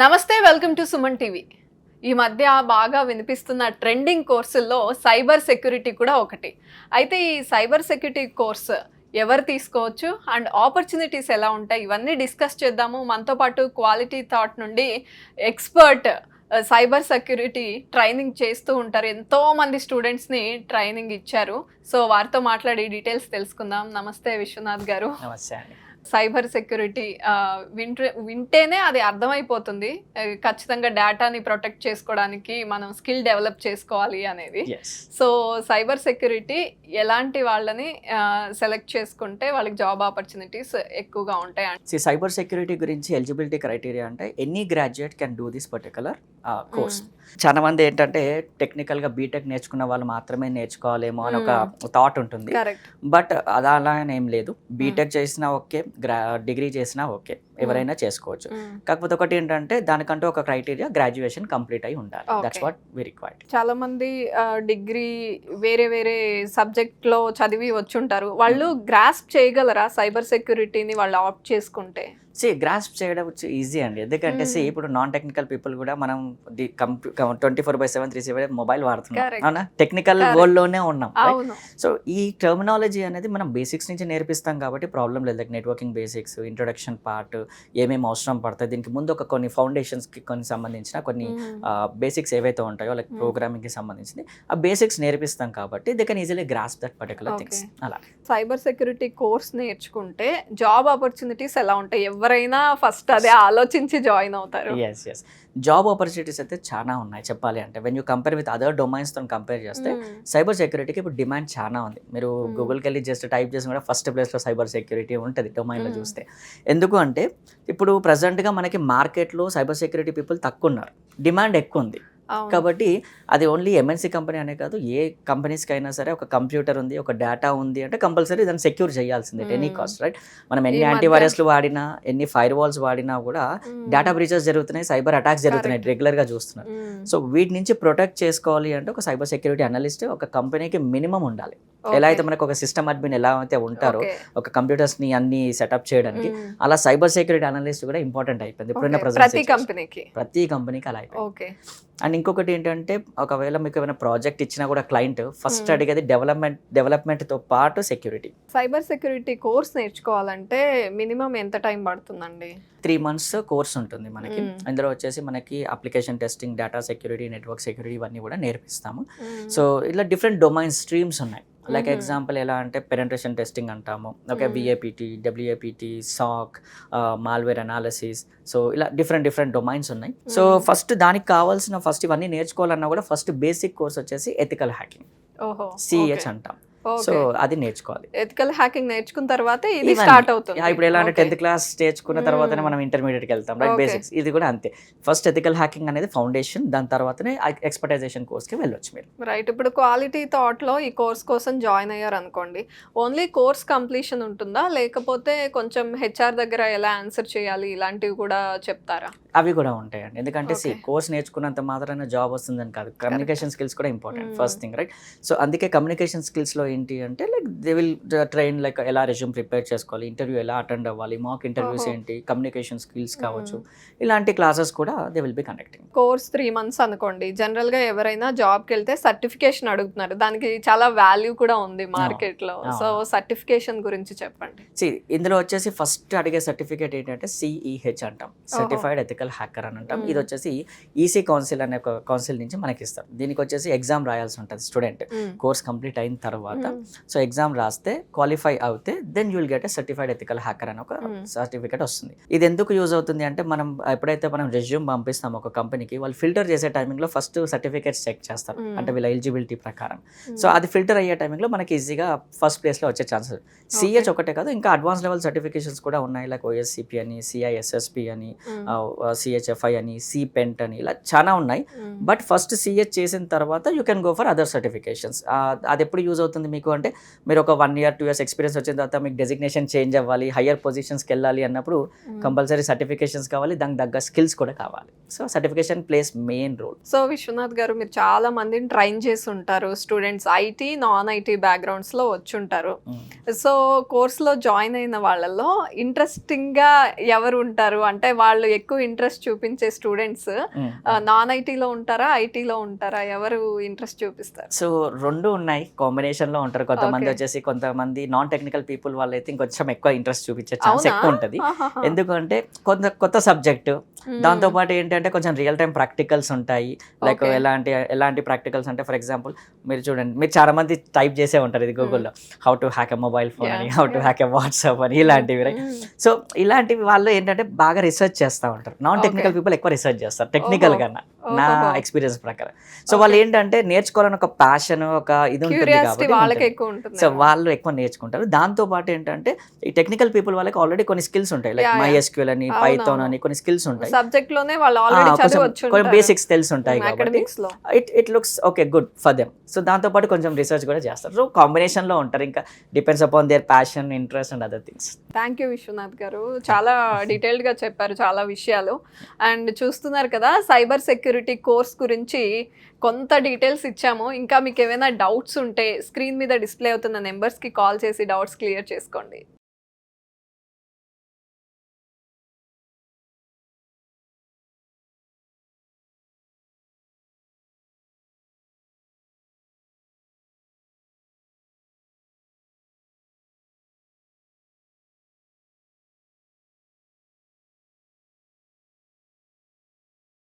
నమస్తే, welcome to Suman TV. ఈ మధ్య బాగా వినిపిస్తున్న ట్రెండింగ్ కోర్సుల్లో సైబర్ సెక్యూరిటీ కూడా ఒకటి. అయితే ఈ సైబర్ సెక్యూరిటీ కోర్స్ ఎవరు తీసుకోవచ్చు అండ్ ఆపర్చునిటీస్ ఎలా ఉంటాయి, ఇవన్నీ డిస్కస్ చేద్దాము. మనతో పాటు క్వాలిటీ థాట్ నుండి ఎక్స్పర్ట్ సైబర్ సెక్యూరిటీ ట్రైనింగ్ చేస్తూ ఉంటారు. ఎంతో మంది స్టూడెంట్స్ని ట్రైనింగ్ ఇచ్చారు. సో వారితో మాట్లాడి డీటెయిల్స్ తెలుసుకుందాం. నమస్తే విశ్వనాథ్ గారు. నమస్తే అండి. సైబర్ సెక్యూరిటీ వింటేనే అది అర్థమైపోతుంది. ఖచ్చితంగా డేటాని ప్రొటెక్ట్ చేసుకోవడానికి మనం స్కిల్ డెవలప్ చేసుకోవాలి అనేది. సో సైబర్ సెక్యూరిటీ ఎలాంటి వాళ్ళని సెలెక్ట్ చేసుకుంటే వాళ్ళకి జాబ్ ఆపర్చునిటీస్ ఎక్కువగా ఉంటాయి? సైబర్ సెక్యూరిటీ గురించి ఎలిజిబిలిటీ క్రైటీరియా అంటే any graduate can do this particular course. చాలా మంది ఏంటంటే టెక్నికల్గా బీటెక్ నేర్చుకున్న వాళ్ళు మాత్రమే నేర్చుకోవాలేమో అని ఒక థాట్ ఉంటుంది. బట్ అది అలా ఏం లేదు. బీటెక్ చేసినా ఓకే, డిగ్రీ చేసినా ఓకే, ఎవరైనా చేసుకోవచ్చు. కాకపోతే ఒకటి ఏంటంటే దానికంటూ ఒక క్రైటీరియా, గ్రాడ్యుయేషన్ కంప్లీట్ అయి ఉండాలి. That's what we required. చాలా మంది డిగ్రీ వేరే వేరే సబ్జెక్ట్ లో చదివి వచ్చుంటారు. వాళ్ళు గ్రాస్ప్ చేయగలరా సైబర్ సెక్యూరిటీని వాళ్ళు ఆప్ట్ చేసుకుంటే? గ్రాస్ప్ చేయడం ఈజీ అండి. ఎందుకంటే ఇప్పుడు నాన్ టెక్నికల్ పీపుల్ కూడా మనం 24/7 365 మొబైల్ వాడుతున్నాం, అవునా? టెక్నికల్ వరల్డ్ లోనే ఉన్నాం. సో ఈ టర్మినాలజీ అనేది మనం బేసిక్స్ నుంచి నేర్పిస్తాం కాబట్టి ప్రాబ్లం లేదు. Like networking basics, introduction part, ఏమేమి అవసరం పడతాయి, దీనికి ముందు ఒక కొన్ని ఫౌండేషన్స్ కి కొన్ని సంబంధించిన కొన్ని బేసిక్స్ ఏవైతే ఉంటాయో లైక్ ప్రోగ్రామింగ్ కి సంబంధించింది ఆ బేసిక్స్ నేర్పిస్తాం కాబట్టి they can easily grasp that particular things. అలా సైబర్ సెక్యూరిటీ కోర్స్ నేర్చుకుంటే జాబ్ ఆపర్చునిటీస్ ఎలా ఉంటాయి? ఎవరైనా ఫస్ట్ అదే ఆలోచించి జాయిన్ అవుతారు. ఎస్ జాబ్ ఆపర్చునిటీస్ అయితే చాలా ఉన్నాయి చెప్పాలి అంటే. When you compare with other డొమైన్స్తో కంపేర్ చేస్తే సైబర్ సెక్యూరిటీకి ఇప్పుడు డిమాండ్ చాలా ఉంది. మీరు గూగుల్కి వెళ్ళి జస్ట్ టైప్ చేసి కూడా ఫస్ట్ ప్లేస్లో సైబర్ సెక్యూరిటీ ఉంటుంది డొమైన్లో చూస్తే. ఎందుకు అంటే ఇప్పుడు ప్రజెంట్గా మనకి మార్కెట్లో సైబర్ సెక్యూరిటీ పీపుల్ తక్కువ ఉన్నారు, డిమాండ్ ఎక్కువ ఉంది. కాబట్టి అది ఓన్లీ ఎంఎన్సీ కంపెనీ అనే కాదు, ఏ కంపెనీస్కి అయినా సరే ఒక కంప్యూటర్ ఉంది, ఒక డేటా ఉంది అంటే కంపల్సరీ దాన్ని సెక్యూర్ చేయాల్సిందే ఎనీ కాస్ట్, రైట్? మనం ఎన్ని యాంటీవైరస్లు వాడినా, ఎన్ని ఫైర్ వాల్స్ వాడినా కూడా డేటా బ్రీచెస్ జరుగుతున్నాయి, సైబర్ అటాక్స్ జరుగుతున్నాయి, రెగ్యులర్గా చూస్తున్నారు. సో వీటి నుంచి ప్రొటెక్ట్ చేసుకోవాలి అంటే ఒక సైబర్ సెక్యూరిటీ అనలిస్ట్ ఒక కంపెనీకి మినిమం ఉండాలి. ఎలా అయితే మనకు ఒక సిస్టమ్ అడ్మిన్ ఎలా అయితే ఉంటారో ఒక కంప్యూటర్స్ ని అన్ని సెటప్ చేయడానికి, అలా సైబర్ సెక్యూరిటీ అనలిస్ట్ కూడా ఇంపార్టెంట్ అయిపోయింది ఇప్పుడున్న ప్రతి కంపెనీకి అలా అయిపోయింది. అండ్ ఇంకొకటి ఏంటంటే ఒకవేళ మీకు ఏమైనా ప్రాజెక్ట్ ఇచ్చినా కూడా క్లయింట్ ఫస్ట్ అడిగేది డెవలప్మెంట్ తో పాటు సెక్యూరిటీ. సైబర్ సెక్యూరిటీ కోర్స్ నేర్చుకోవాలంటే మినిమం ఎంత టైం పడుతుందండి? 3 months కోర్స్ ఉంటుంది మనకి. అందులో వచ్చేసి మనకి application testing, data security, network security ఇవన్నీ కూడా నేర్పిస్తాము. సో ఇలా డిఫరెంట్ డొమైన్స్ స్ట్రీమ్స్ ఉన్నాయి. లైక్ ఎగ్జాంపుల్ ఎలా అంటే పెనెట్రేషన్ టెస్టింగ్ అంటాము, ఓకే, విఏపిటి, డబ్ల్యూఏపిటి, సాక్, మాల్వేర్ అనాలిసిస్. సో ఇలా డిఫరెంట్ డొమైన్స్ ఉన్నాయి. సో ఫస్ట్ దానికి కావాల్సిన ఇవన్నీ నేర్చుకోవాలన్నా కూడా ఫస్ట్ బేసిక్ కోర్స్ వచ్చేసి ఎథికల్ హ్యాకింగ్, సిహెచ్ అంటాం. సో అది నేర్చుకోవాలి. ఎథికల్ హ్యాకింగ్ నేర్చుకున్న తర్వాత ఇది స్టార్ట్ అవుతుంది. ఇప్పుడు ఎలా అంటే 10th క్లాస్ నేర్చుకున్న తర్వాతనే మనం ఇంటర్మీడియట్కి వెళ్తాం, రైట్? బేసిక్స్ ఇది కూడా అంతే. ఫస్ట్ ఎథికల్ హ్యాకింగ్ అనేది ఫౌండేషన్, దాని తర్వాతనే ఎక్స్పర్టైజేషన్ కోర్స్కి వెళ్ళొచ్చు మీరు, రైట్? ఇప్పుడు క్వాలిటీ థాట్ లో ఈ కోర్స్ కోసం జాయిన్ అయ్యారు అనుకోండి, ఓన్లీ కోర్స్ కంప్లీషన్ ఉంటుందా, లేకపోతే కొంచెం హెచ్ఆర్ దగ్గర ఎలా ఆన్సర్ చేయాలి ఇలాంటివి కూడా చెప్తారా? అవి కూడా ఉంటాయండి. ఎందుకంటే కోర్స్ నేర్చుకున్నంత మాత్రాన జాబ్ వస్తుందని కాదు, కమ్యూనికేషన్ స్కిల్స్ కూడా important first thing, right? So అందుకే కమ్యూనికేషన్ స్కిల్స్ లో ఏంటి అంటే like they will train like ఎలా రెజ్యూమ్ ప్రిపేర్ చేసుకోవాలి, ఇంటర్వ్యూ ఎలా అటెండ్ అవ్వాలి, మాక్ ఇంటర్వ్యూస్ ఏంటి, కమ్యూనికేషన్ స్కిల్స్ కావచ్చు, ఇలాంటి క్లాసెస్ కూడా they will be conducting. Course 3 months అనుకోండి, జనరల్ గా ఎవరైనా జాబ్కి వెళ్తే సర్టిఫికేషన్ అడుగుతున్నారు, దానికి చాలా వాల్యూ కూడా ఉంది మార్కెట్ లో. సో సర్టిఫికేషన్ గురించి చెప్పండి. ఇందులో వచ్చేసి ఫస్ట్ అడిగే సర్టిఫికేట్ ఏంటంటే సిఈహెచ్ అంటాం, సర్టిఫైడ్ ఎథికల్ హ్యాకర్ అని అంటాం. ఇది వచ్చేసి ఈసీ కౌన్సిల్ అనే ఒక కౌన్సిల్ నుంచి మనకి ఇస్తారు. దీనికి వచ్చేసి ఎగ్జామ్ రాయాల్సి ఉంటుంది స్టూడెంట్ కోర్స్ కంప్లీట్ అయిన తర్వాత. సో ఎగ్జామ్ రాస్తే క్వాలిఫై అవుతే then you will get a certified ethical hacker అని ఒక సర్టిఫికేట్ వస్తుంది. ఇది ఎందుకు యూజ్ అవుతుంది అంటే మనం ఎప్పుడైతే మనం రెజ్యూమ్ పంపిస్తాం ఒక కంపెనీకి, వాళ్ళు ఫిల్టర్ చేసే టైమింగ్లో ఫస్ట్ సర్టిఫికేట్స్ చెక్ చేస్తారు అంటే వీళ్ళ ఎలిజిబిలిటీ ప్రకారం. సో అది ఫిల్టర్ అయ్యే టైమింగ్లో మనకి ఈజీగా ఫస్ట్ ప్లేస్లో వచ్చే ఛాన్సెస్. సిహెచ్ ఒకటే కాదు, ఇంకా అడ్వాన్స్ లెవెల్ సర్టిఫికేషన్స్ కూడా ఉన్నాయి, లైక్ ఓఎస్సిపి అని, సిఐఎస్ఎస్పి అని, సిహెచ్ఎఫ్ఐ అని, సిపెంట్ అని, ఇలా చాలా ఉన్నాయి. బట్ ఫస్ట్ సిహెచ్ చేసిన తర్వాత you can go for other certifications. అది ఎప్పుడు యూజ్ అవుతుంది మీకు అంటే మీరు ఒక 1 year 2 years ఎక్స్పీరియన్స్ వచ్చిన తర్వాత మీకు డెసిగ్నేషన్ చేంజ్ అవ్వాలి, హయ్యర్ పొజిషన్స్కి వెళ్ళాలి అన్నప్పుడు కంపల్సరీ సర్టిఫికేషన్స్ కావాలి, దానికి తగ్గ స్కిల్స్ కూడా కావాలి. So certification plays main role. So Viswanath garu, మీరు చాలా మందిని ట్రైన్ చేసి ఉంటారు, స్టూడెంట్స్ ఐటీ నాన్ ఐటీ బ్యాక్గ్రౌండ్స్లో వచ్చి ఉంటారు. సో కోర్స్లో జాయిన్ అయిన వాళ్ళల్లో ఇంట్రెస్టింగ్గా ఎవరు ఉంటారు? అంటే వాళ్ళు ఎక్కువ ఇంట్రెస్ట్ చూపించే స్టూడెంట్స్ నాన్ ఐటీలో ఉంటారా, ఐటీలో ఉంటారా? ఎవరు ఇంట్రెస్ట్ చూపిస్తారు? సో 2 ఉన్నాయి, కాంబినేషన్లో ఉంటారు. కొంతమంది వచ్చేసి కొంతమంది నాన్ టెక్నికల్ పీపుల్ వాళ్ళు అయితే ఇంకొంచెం ఎక్కువ ఇంట్రెస్ట్ చూపించే ఛాన్స్ ఎక్కువ ఉంటుంది. ఎందుకంటే కొత్త సబ్జెక్టు, దాంతోపాటు ఏంటంటే కొంచెం రియల్ టైం ప్రాక్టికల్స్ ఉంటాయి. లైక్ ఎలాంటి ప్రాక్టికల్స్ అంటే ఫర్ ఎగ్జాంపుల్ మీరు చూడండి, మీరు చాలా మంది టైప్ చేసే ఉంటారు ఇది గూగుల్లో, how to hack a mobile phone అని, how to hack a WhatsApp అని, ఇలాంటివి రైట్. సో ఇలాంటివి వాళ్ళు ఏంటంటే బాగా రీసెర్చ్ చేస్తూ ఉంటారు. నాన్ టెక్నికల్ పీపుల్ ఎక్కువ రీసెర్చ్ చేస్తారు టెక్నికల్ కన్నా, నా ఎక్స్పీరియన్స్ ప్రకారం. సో వాళ్ళు ఏంటంటే నేర్చుకోవాలని ఒక ప్యాషన్, ఒక ఇది ఉంటుంది కాబట్టి సో వాళ్ళు ఎక్కువ నేర్చుకుంటారు. దాంతో పాటు ఏంటంటే ఈ టెక్నికల్ పీపుల్ వాళ్ళకి ఆల్రెడీ కొన్ని స్కిల్స్ ఉంటాయి, లైక్ MySQL అని, పైథాన్ అని కొన్ని స్కిల్స్ ఉంటాయి. సబ్జెక్ట్ లోనే వాళ్ళు ఆల్రెడీ చదివచ్చు, కొన్ని బేసిక్స్ తెలిసి ఉంటాయి కాబట్టి it looks okay good for them. So దాంతో పాటు కొంచెం రీసెర్చ్ కూడా చేస్తారు. సో కాంబినేషన్ లో ఉంటారు, ఇంకా depends upon their passion, interest and other things. Thank you Viswanath garu, చాలా డీటెయిల్డ్ గా చెప్పారు చాలా విషయాలు. అండ్ చూస్తున్నారు కదా, సైబర్ సెక్యూరిటీ కోర్స్ గురించి కొంత డీటెయిల్స్ ఇచ్చాము. ఇంకా మీకు ఏమైనా డౌట్స్ ఉంటే స్క్రీన్ మీద డిస్ప్లే అవుతున్న నెంబర్స్కి కాల్ చేసి డౌట్స్ క్లియర్ చేసుకోండి.